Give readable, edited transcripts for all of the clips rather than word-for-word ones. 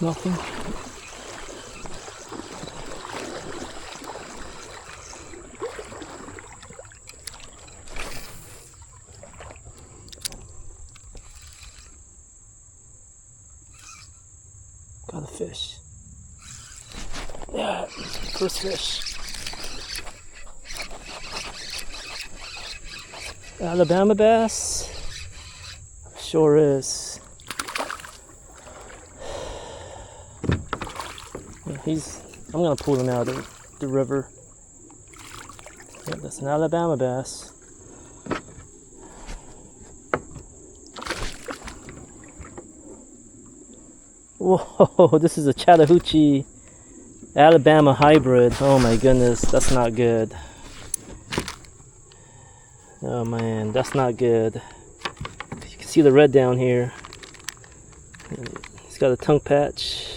Nothing. Got a fish. Yeah, first fish. Alabama bass. Sure is. Yeah, I'm gonna pull him out of the river. Yeah, that's an Alabama bass. Whoa, this is a Chattahoochee Alabama hybrid. Oh my goodness, that's not good. Oh man, that's not good. You can see the red down here. He's got a tongue patch.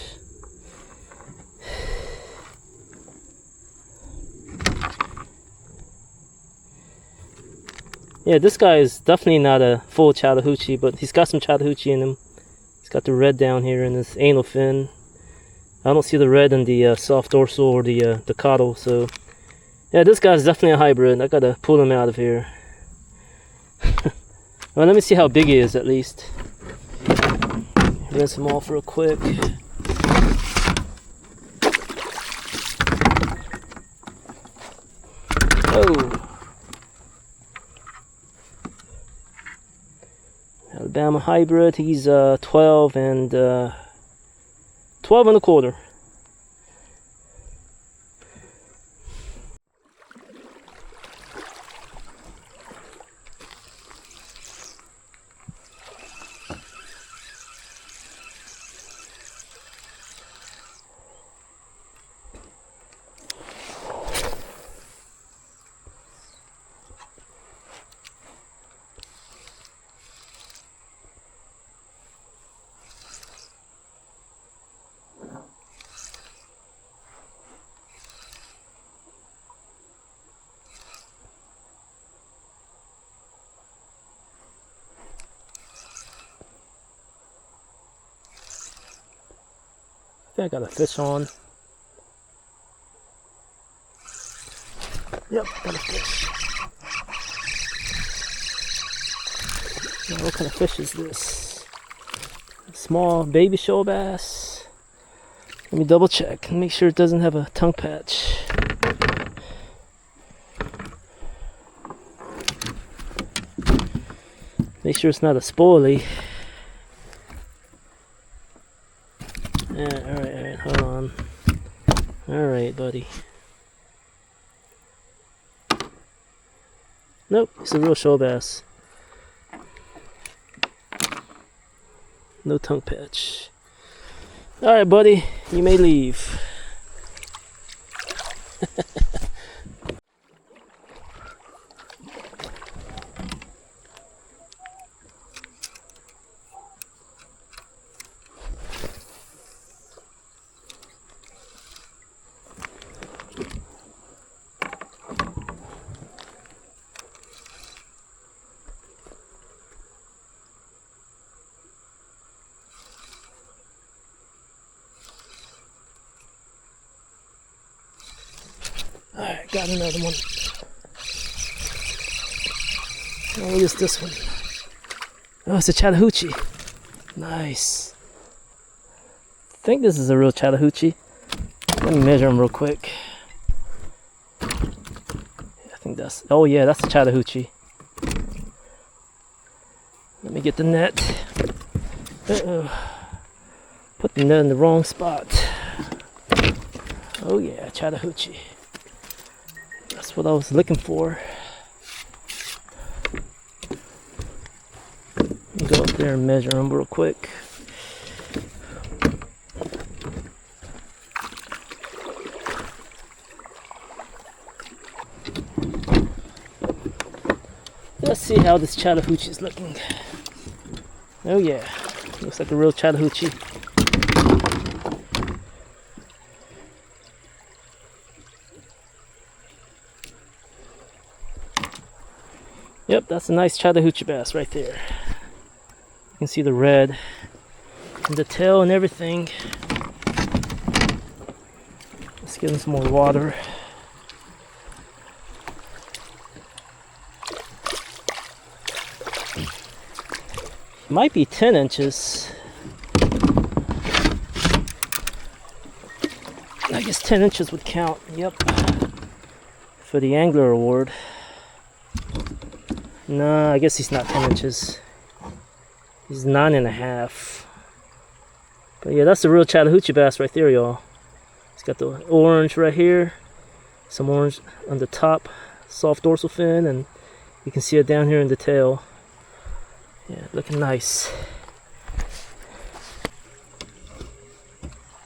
Yeah, this guy is definitely not a full Chattahoochee, but he's got some Chattahoochee in him. He's got the red down here in his anal fin. I don't see the red in the soft dorsal or the caudal, so yeah, this guy's definitely a hybrid. I gotta pull him out of here. Well, let me see how big he is at least. Rinse him off real quick. Oh, Alabama hybrid. He's 12 and 12 and a quarter. I think I got a fish on. Yep, got a fish. Now, what kind of fish is this? A small baby shoal bass. Let me double check and make sure it doesn't have a tongue patch. Make sure it's not a spoilie. Yeah, alright, hold on. Alright, buddy. Nope, it's a real shoal bass. No tongue patch. Alright, buddy, you may leave. Alright, got another one. Oh, what is this one? Oh, it's a Chattahoochee. Nice. I think this is a real Chattahoochee. Let me measure him real quick. I think that's, oh yeah, that's a Chattahoochee. Let me get the net. Put the net in the wrong spot. Oh yeah, Chattahoochee. That's what I was looking for. Go up there and measure them real quick. Let's see how this Chattahoochee is looking. Oh yeah, looks like a real Chattahoochee. Yep, that's a nice Chattahoochee bass right there. You can see the red and the tail and everything. Getting some more water. Might be 10 inches. I guess 10 inches would count. Yep. For the angler award. No, I guess he's not 10 inches. He's 9.5. But yeah, that's the real Chattahoochee bass right there, y'all. It's got the orange right here, some orange on the top, soft dorsal fin, and you can see it down here in the tail. Yeah, looking nice.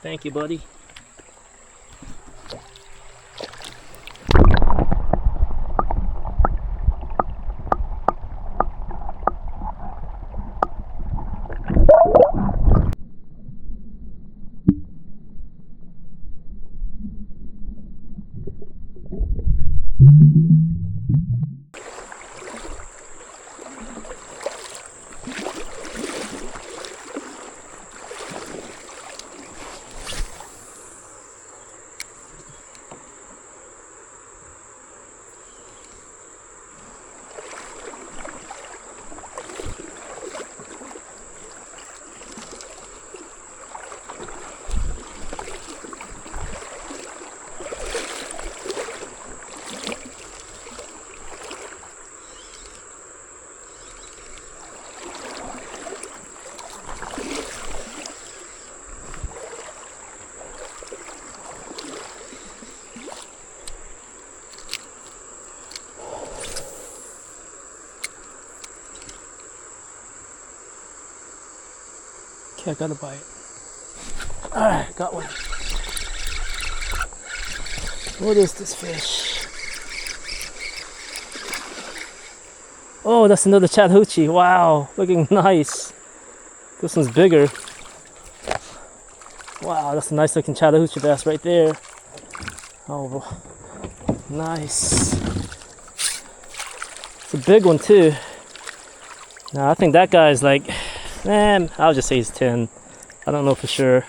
Thank you, buddy. Okay, I got a bite. Alright, got one. What is this fish? Oh, that's another Chattahoochee. Wow, looking nice. This one's bigger. Wow, that's a nice looking Chattahoochee bass right there. Oh, nice. It's a big one too. Now I think that guy's like, man, I'll just say he's 10. I don't know for sure.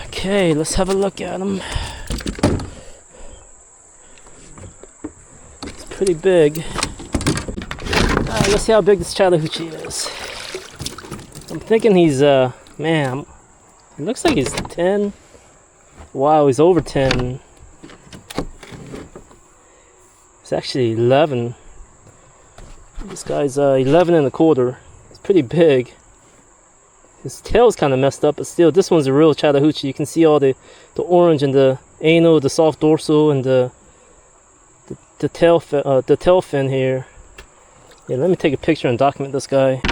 Okay, let's have a look at him. It's pretty big. Let's see how big this Chattahoochee is. I'm thinking he's, man, it looks like he's 10. Wow, he's over 10. It's actually 11. This guy's 11.25. It's pretty big. His tail's kind of messed up, but still, this one's a real Chattahoochee. You can see all the orange and the anal, the soft dorsal, and the tail fin here. Yeah, let me take a picture and document this guy.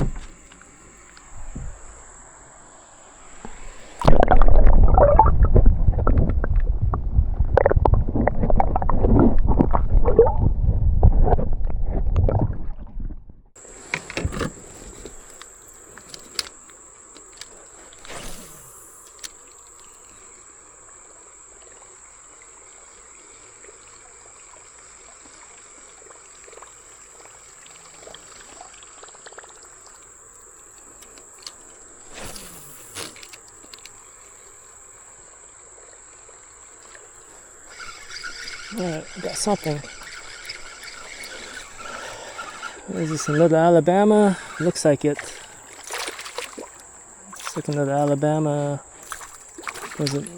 Alright, got something. Is this another Alabama? Looks like it. Looks like another Alabama. Was it?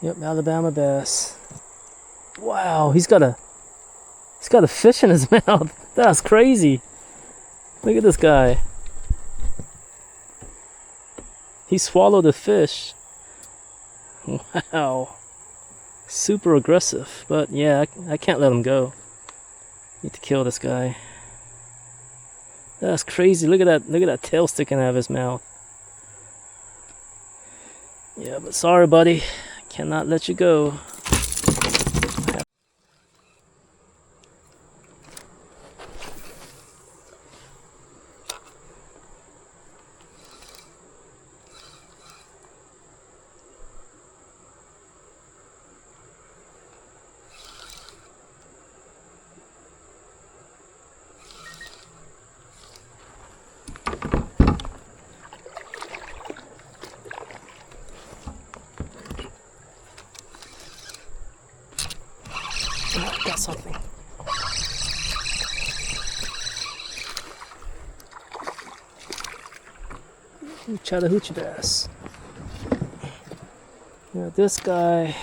Yep, Alabama bass. Wow, he's got a fish in his mouth. That's crazy. Look at this guy. He swallowed a fish. Wow. Super aggressive, but yeah, I can't let him go. Need to kill this guy. That's crazy. Look at that tail sticking out of his mouth. Yeah, but sorry, buddy. Cannot let you go. something. Chattahoochee bass. Now this guy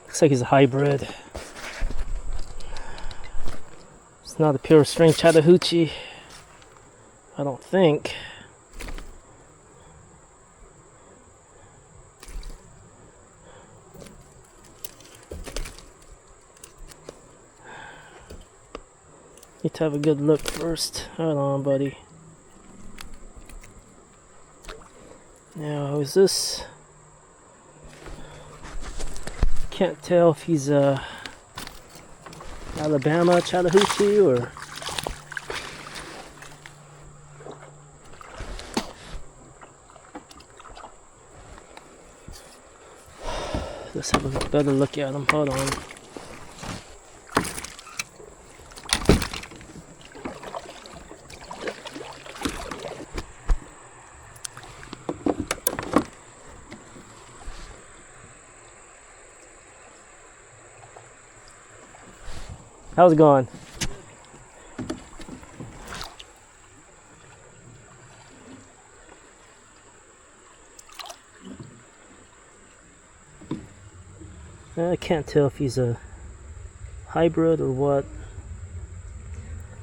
looks like he's a hybrid. It's not a pure string Chattahoochee, I don't think. Need to have a good look first. Hold on, buddy. Now, is this? Can't tell if he's Alabama Chattahoochee or let's have a better look at him. Hold on. How's it going? I can't tell if he's a hybrid or what.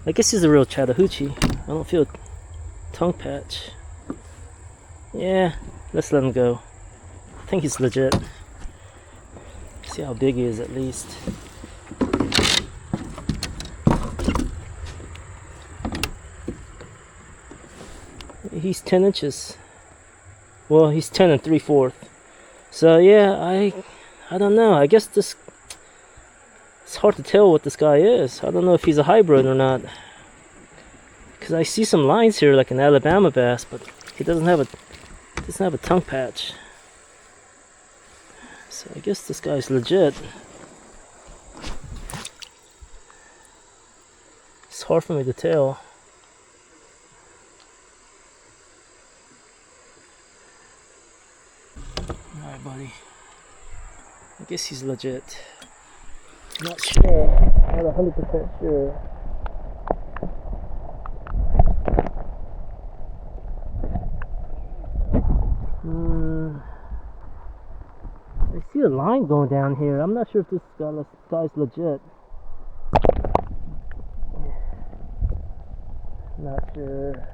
I guess he's a real Chattahoochee. I don't feel a tongue patch. Yeah, let's let him go. I think he's legit. See how big he is at least. He's 10 inches. Well, he's 10 3/4. So yeah, I don't know. I guess it's hard to tell what this guy is. I don't know if he's a hybrid or not. Cause I see some lines here like an Alabama bass, but he doesn't have a tongue patch. So I guess this guy's legit. It's hard for me to tell. Alright, buddy. I guess he's legit. Not sure. Not 100% sure. I see a line going down here. I'm not sure if this guy's legit. Not sure.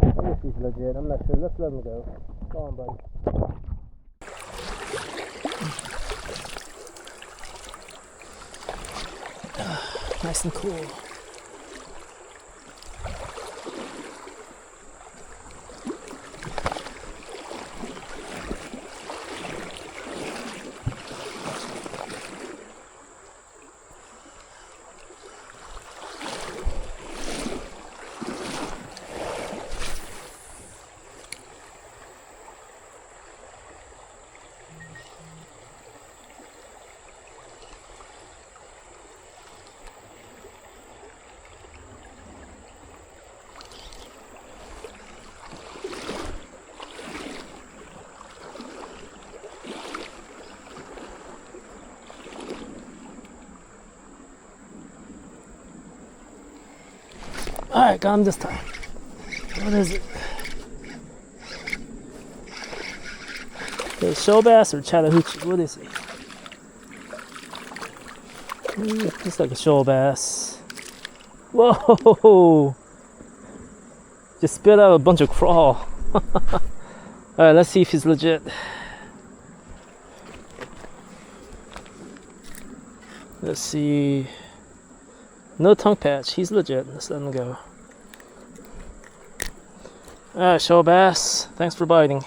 I guess he's legit. I'm not sure. Let's let him go. Go on, buddy. Nice and cool. Alright, got him this time. What is it? The Shoal Bass or Chattahoochee? What is he? Looks like a Shoal Bass. Whoa! Just spit out a bunch of crawl. Alright, let's see if he's legit. Let's see. No tongue patch. He's legit. Let's let him go. Alright, Shoal Bass. Thanks for biting.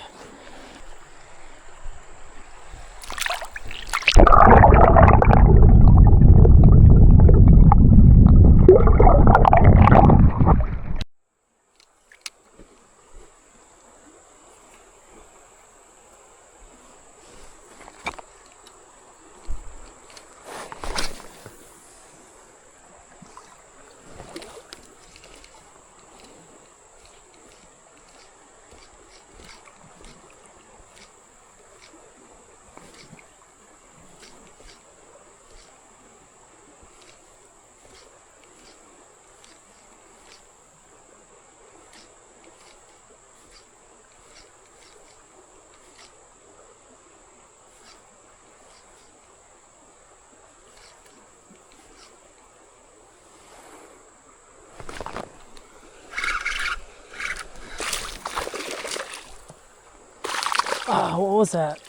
Wow, what was that?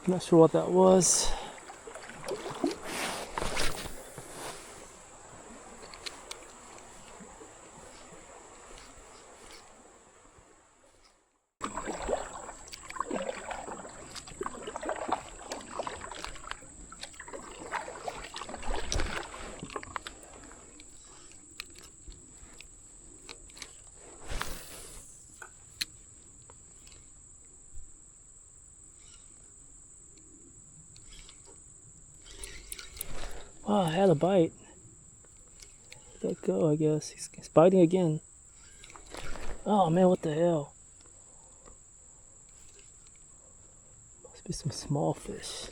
Not sure what that was. Oh, I had a bite. Let go, I guess. He's biting again. Oh man, what the hell? Must be some small fish.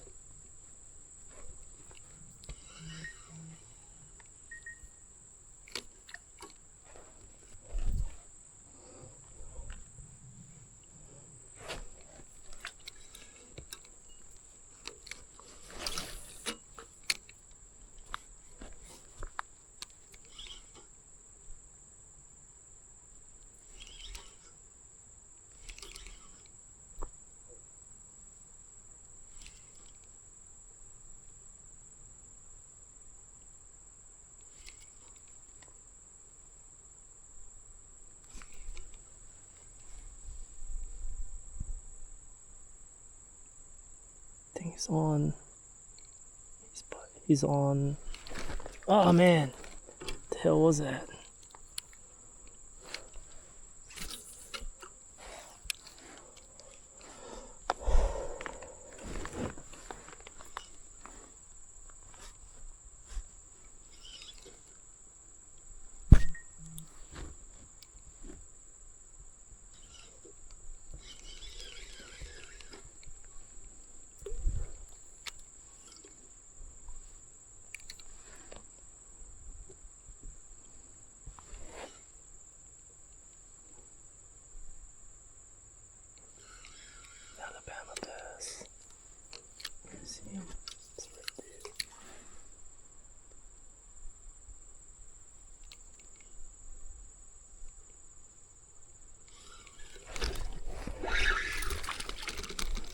I think he's on. He's on. Oh man, what the hell was that? Alabama bass. See him? It's right there.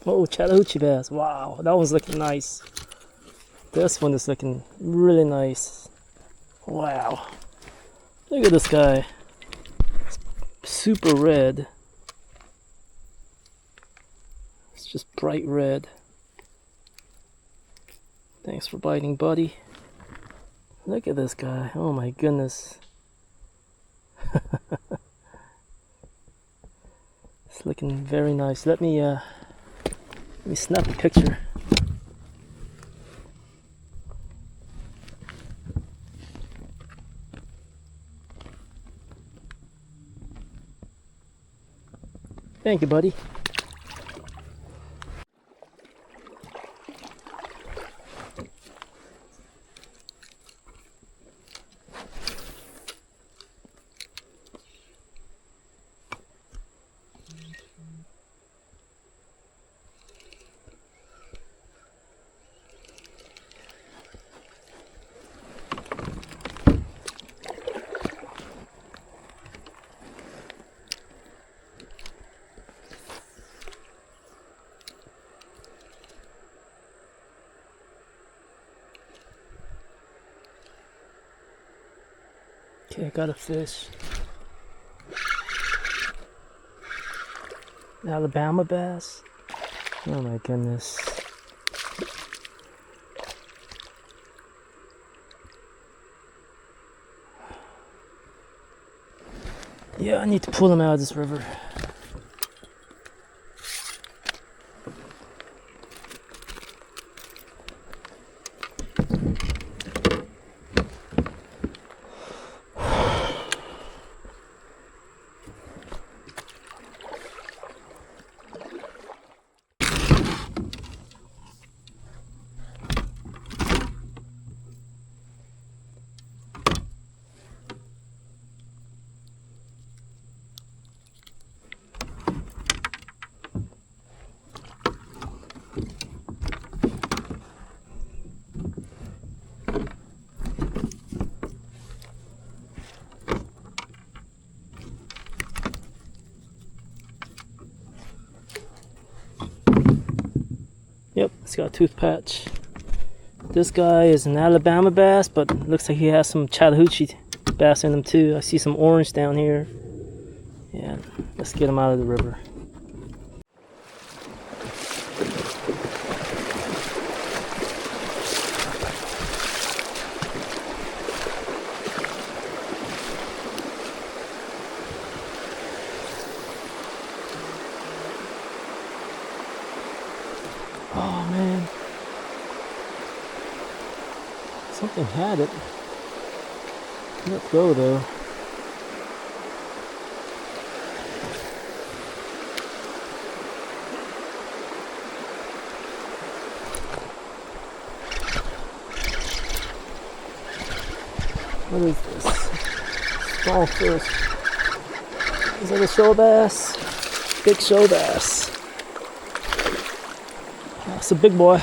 Oh, Chattahoochee bass. Wow, that one's looking nice. This one is looking really nice. Wow. Look at this guy. It's super red. It's just bright red. Thanks for biting, buddy. Look at this guy. Oh my goodness. It's looking very nice. Let me snap a picture. Thank you, buddy. Okay, I got a fish. Alabama bass. Oh my goodness. Yeah, I need to pull them out of this river. Yep, it's got a tooth patch. This guy is an Alabama bass, but looks like he has some Chattahoochee bass in him too. I see some orange down here. Yeah, let's get him out of the river. Oh man, something had it. Let go though. What is this? Small fish. Is that a shoal bass? Big shoal bass. That's a big boy.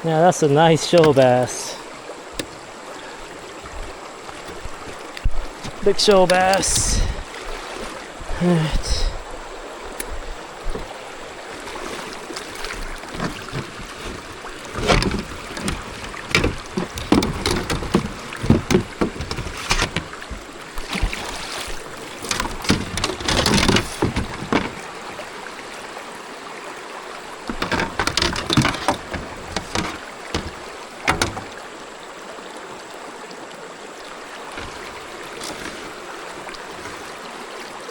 Now that's a nice shoal bass. Big shoal bass. Alright.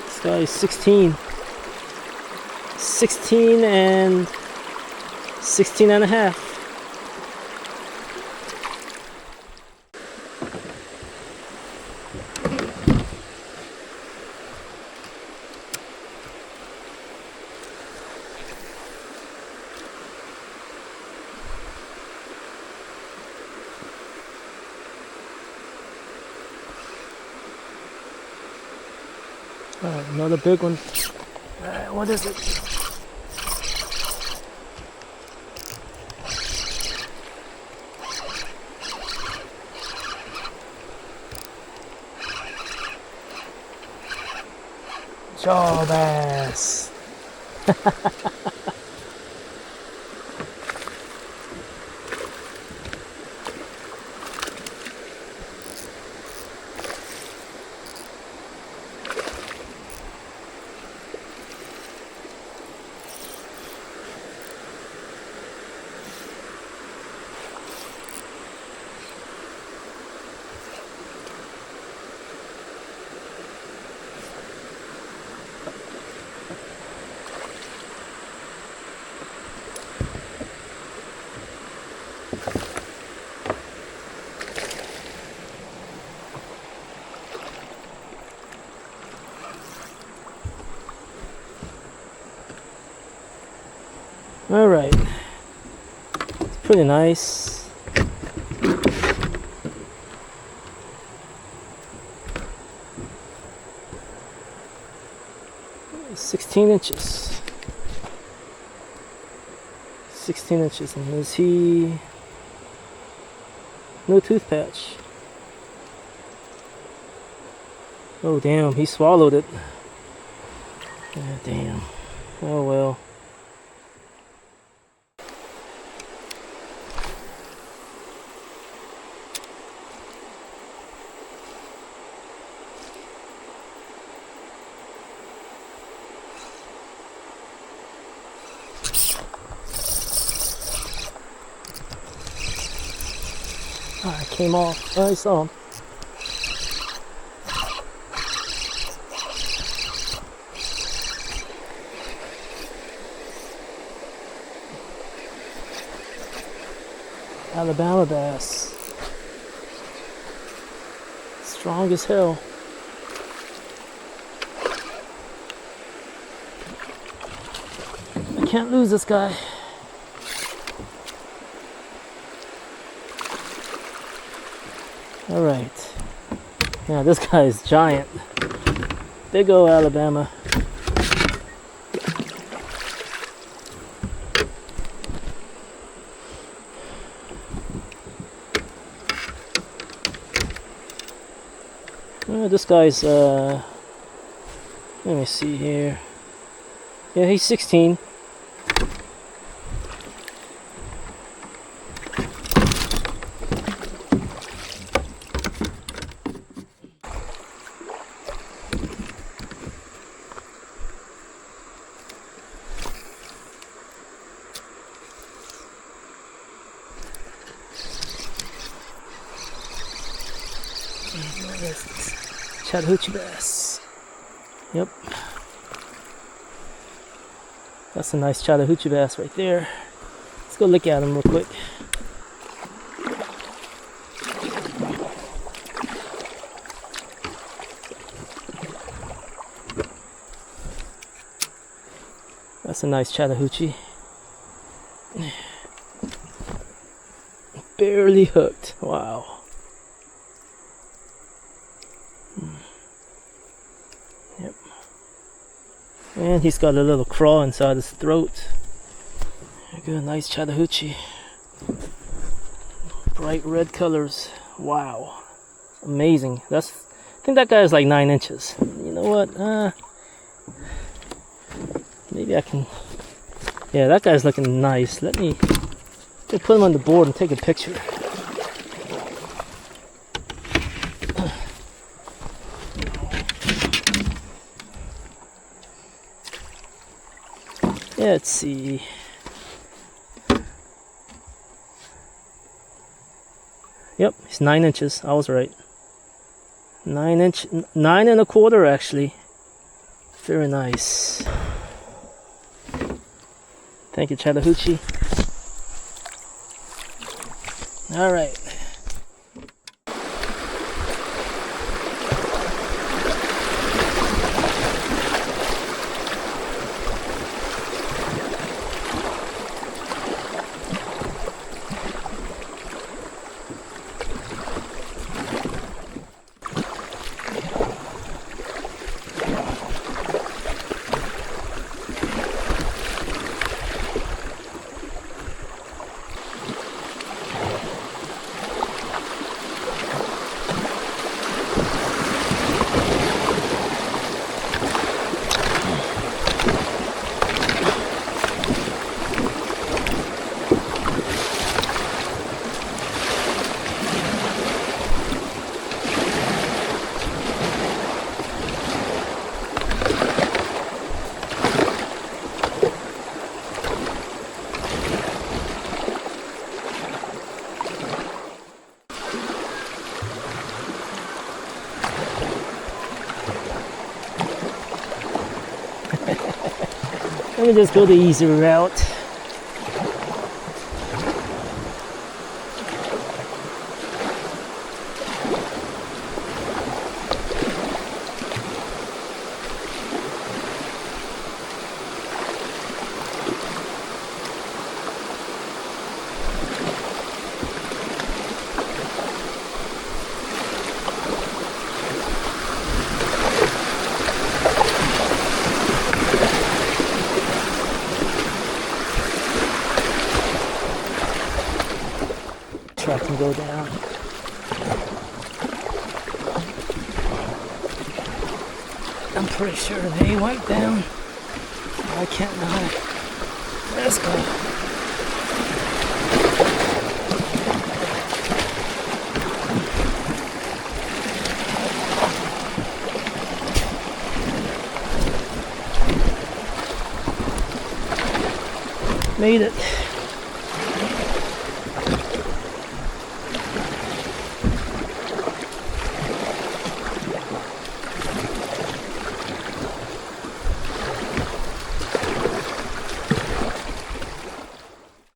This guy is 16 and 16 and a half. Alright, another big one. Alright, what is it? Shoal bass. All right, it's pretty nice. It's 16 inches. 16 inches, and is he no tooth patch? Oh damn, he swallowed it. God damn. Oh well. Oh, it came off. Oh, I saw him. Alabama bass. Strong as hell. can't lose this guy. All right. Yeah, this guy is giant. Big ol' Alabama. This guy's, let me see here. Yeah, he's 16. Chattahoochee Bass. Yep. That's a nice Chattahoochee Bass right there. Let's go look at him real quick. That's a nice Chattahoochee. Barely hooked. Wow. Yep. And he's got a little craw inside his throat. Good, nice Chattahoochee. Bright red colors. Wow. Amazing. I think that guy is like 9 inches. You know what? Maybe I can. Yeah, that guy's looking nice. Let me put him on the board and take a picture. Let's see. Yep, he's 9 inches. I was right. 9 and a quarter actually. Very nice. Thank you, Chattahoochee. All right. Let me just go the easy route. Truck can go down. I'm pretty sure they went down. I can't know. Let's go. Made it.